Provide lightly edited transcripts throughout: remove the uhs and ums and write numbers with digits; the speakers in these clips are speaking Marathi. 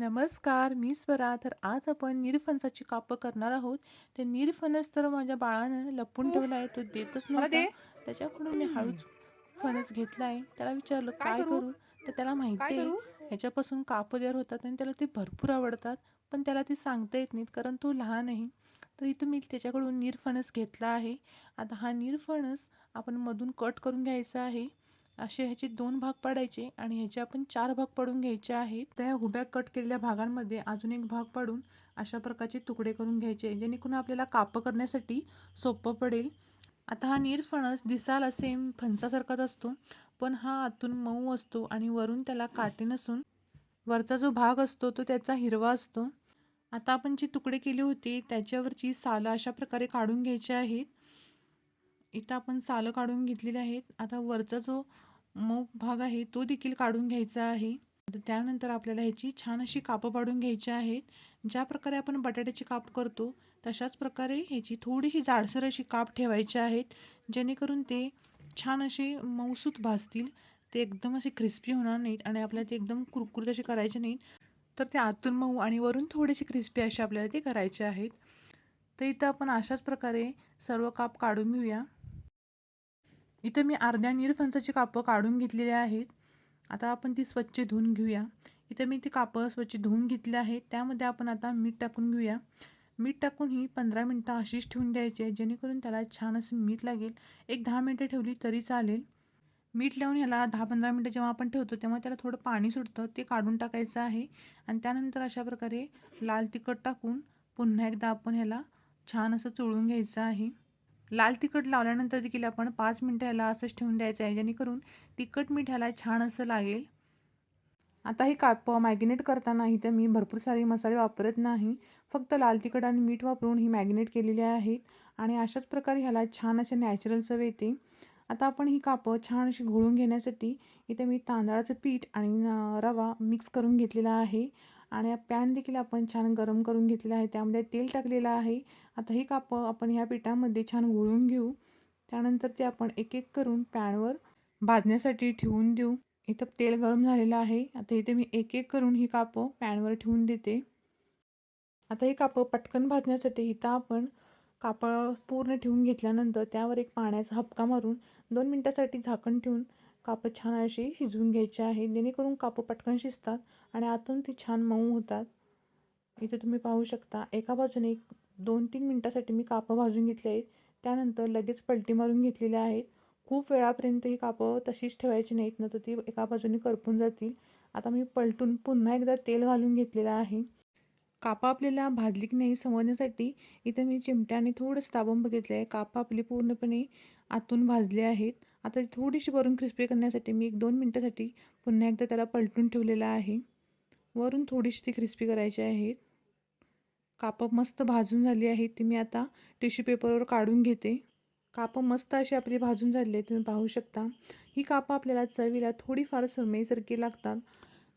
नमस्कार, मी स्वरा. तर आज आपण निरफणसाची कापं करणार आहोत. ते निरफणस तर माझ्या बाळानं लपवून तू ठेवला आहे. तो देतच मला नव्हता. दे. त्याच्याकडून मी हळूच फणस घेतला आहे. त्याला विचारलं, काय "काय करू? करू?" तर त्याला काय माहिती आहे करू? ह्याच्यापासून कापं तयार होतात आणि त्याला ते भरपूर आवडतात. पण त्याला ते सांगता येत नाहीत कारण तो लहान आहे. तर इथं मी त्याच्याकडून निरफणस घेतला आहे. आता हा निरफणस आपण मधून कट करून घ्यायचा आहे. असे ह्याचे 2 भाग पाडायचे आणि ह्याचे आपण 4 भाग पाडून घ्यायचे आहेत. त्या उभ्या कट केलेल्या भागांमध्ये अजून एक भाग पाडून अशा प्रकारचे तुकडे करून घ्यायचे, जेणेकरून आपल्याला कापं करण्यासाठी सोपं पडेल. आता हा निरफणस दिसायला सेम फणसासारखाच असतो, पण हा आतून मऊ असतो आणि वरून त्याला काटे नसून वरचा जो भाग असतो तो त्याचा हिरवा असतो. आता आपण जी तुकडे केली होती त्याच्यावरची सालं अशा प्रकारे काढून घ्यायची आहेत. इथं आपण सालं काढून घेतलेली आहेत. आता वरचा जो मऊ भाग आहे तो देखील काढून घ्यायचा आहे. तर त्यानंतर आपल्याला ह्याची छान अशी कापं पाडून घ्यायची आहेत. ज्या प्रकारे आपण बटाट्याची काप करतो तशाच प्रकारे ह्याची थोडीशी जाडसर अशी काप ठेवायची आहेत, जेणेकरून ते छान असे मऊसूत भाजतील. ते एकदम असे क्रिस्पी होणार नाहीत आणि आपल्याला ते एकदम कुरकुरीत असे करायचे नाहीत. तर ते आतून मऊ आणि वरून थोडेसे क्रिस्पी असे आपल्याला ते करायचे आहेत. तर इथं आपण अशाच प्रकारे सर्व काप काढून घेऊया. इथं मी अर्ध्या निरफणसाची कापं काढून घेतलेली आहेत. आता आपण ती स्वच्छ धुवून घेऊया. इथं मी ती कापं स्वच्छ धुवून घेतली आहेत. त्यामध्ये आपण आता मीठ टाकून घेऊया. मीठ टाकून ही 15 मिनटं अशीच ठेवून द्यायची आहे, जेणेकरून त्याला छान असं मीठ लागेल. एक 10 मिनटं ठेवली तरी चालेल. मीठ लावून ह्याला 10-15 मिनटं जेव्हा आपण ठेवतो तेव्हा त्याला थोडं पाणी सुटतं, ते काढून टाकायचं आहे. आणि त्यानंतर अशा प्रकारे लाल तिखट टाकून पुन्हा एकदा आपण ह्याला छान असं चोळून घ्यायचं आहे. लाल तिखट लावल्यानंतर देखील आपण 5 मिनटं ह्याला असंच ठेवून द्यायचं आहे, जेणेकरून तिखट मीठ ह्याला छान असं लागेल. आता ही कापं मॅगिनेट करताना इथं मी भरपूर सारे मसाले वापरत नाही. फक्त लाल तिखट आणि मीठ वापरून ही मॅगिनेट केलेली आहेत आणि अशाच प्रकारे ह्याला छान असे नॅचरल चव येते. आता आपण ही कापं छान अशी घोळून घेण्यासाठी इथे मी तांदळाचं पीठ आणि रवा मिक्स करून घेतलेला आहे आणि पॅन देखील आपण छान गरम करून घेतलेला आहे. त्यामध्ये तेल टाकलेलं आहे. आता ही कापं आपण ह्या पिठामध्ये छान घोळून घेऊ. त्यानंतर ते आपण एक एक करून पॅनवर भाजण्यासाठी ठेवून देऊ. इथं तेल गरम झालेलं आहे. आता इथे मी एक एक करून ही कापं पॅनवर ठेवून देते. आता ही कापं पटकन भाजण्यासाठी इथं आपण कापं पूर्ण ठेवून घेतल्यानंतर त्यावर एक पाण्याचा हबका मारून 2 मिनिटासाठी झाकण ठेवून कापं छान अशी शिजवून घ्यायची आहेत, जेणेकरून कापं पटकन शिजतात आणि आतून ती छान मऊ होतात. इथे तुम्ही पाहू शकता एका बाजूने एक 2-3 मिनिटासाठी मी कापं भाजून घेतली आहेत. त्यानंतर लगेच पलटी मारून घेतलेल्या आहेत. खूप वेळापर्यंत ही कापं तशीच ठेवायची नाहीत, नंतर ती एका बाजूने करपून जातील. आता मी पलटून पुन्हा एकदा तेल घालून घेतलेलं आहे. कापं आपल्याला भाजली की नाही समजण्यासाठी इथं मी चिमट्याने थोडंसं दाबून बघितलं आहे. कापं आपली पूर्णपणे आतून भाजली आहेत. आता ती थोडीशी वरून क्रिस्पी करण्यासाठी मी 1-2 मिनिटासाठी पुन्हा एकदा त्याला पलटून ठेवलेलं आहे. वरून थोडीशी ती क्रिस्पी करायची आहेत. कापं मस्त भाजून झाली आहेत. ती मी आता टिश्यू पेपरवर काढून घेते. कापं मस्त अशी आपली भाजून झाली आहे, तुम्ही पाहू शकता. ही कापं आपल्याला चवीला थोडीफार सुरमईसारखी लागतात.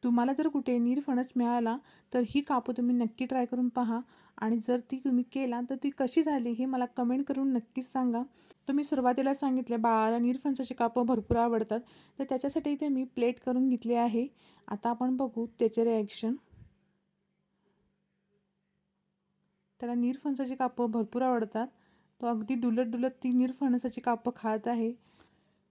तुम्हाला जर कुठे निरफणस मिळाला तर ही कापं तुम्ही नक्की ट्राय करून पहा आणि जर ती तुम्ही केला तर ती कशी झाली हे मला कमेंट करून नक्कीच सांगा. तुम्ही सुरुवातीला सांगितले बाळाला निरफणसाची कापं भरपूर आवडतात, तर त्याच्यासाठी इथे मी प्लेट करून घेतली आहे. आता आपण बघू त्याचे रिॲक्शन. त्याला निरफणसाची कापं भरपूर आवडतात. तो अगदी डुलत-डुलत ती निरफणसाची कापं खात आहे.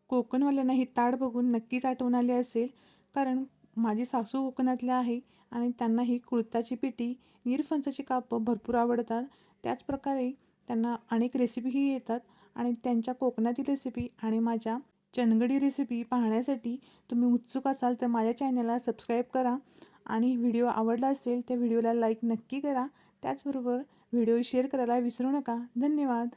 कोकणवाल्यांना ही ताट बघून नक्कीच आठवण आली असेल, कारण माझी सासू कोकणातल्या आहे आणि त्यांना ही कुळथाची पिठी, निरफणसाची कापं भरपूर आवडतात. त्याचप्रकारे त्यांना अनेक रेसिपीही येतात आणि त्यांच्या कोकणातील रेसिपी आणि माझ्या चनगडी रेसिपी पाहण्यासाठी तुम्ही उत्सुक असाल तर माझ्या चॅनलला सबस्क्राईब करा आणि व्हिडिओ आवडला असेल तर व्हिडिओला लाईक नक्की करा. त्याचबरोबर व्हिडिओ शेअर करायला विसरू नका. धन्यवाद.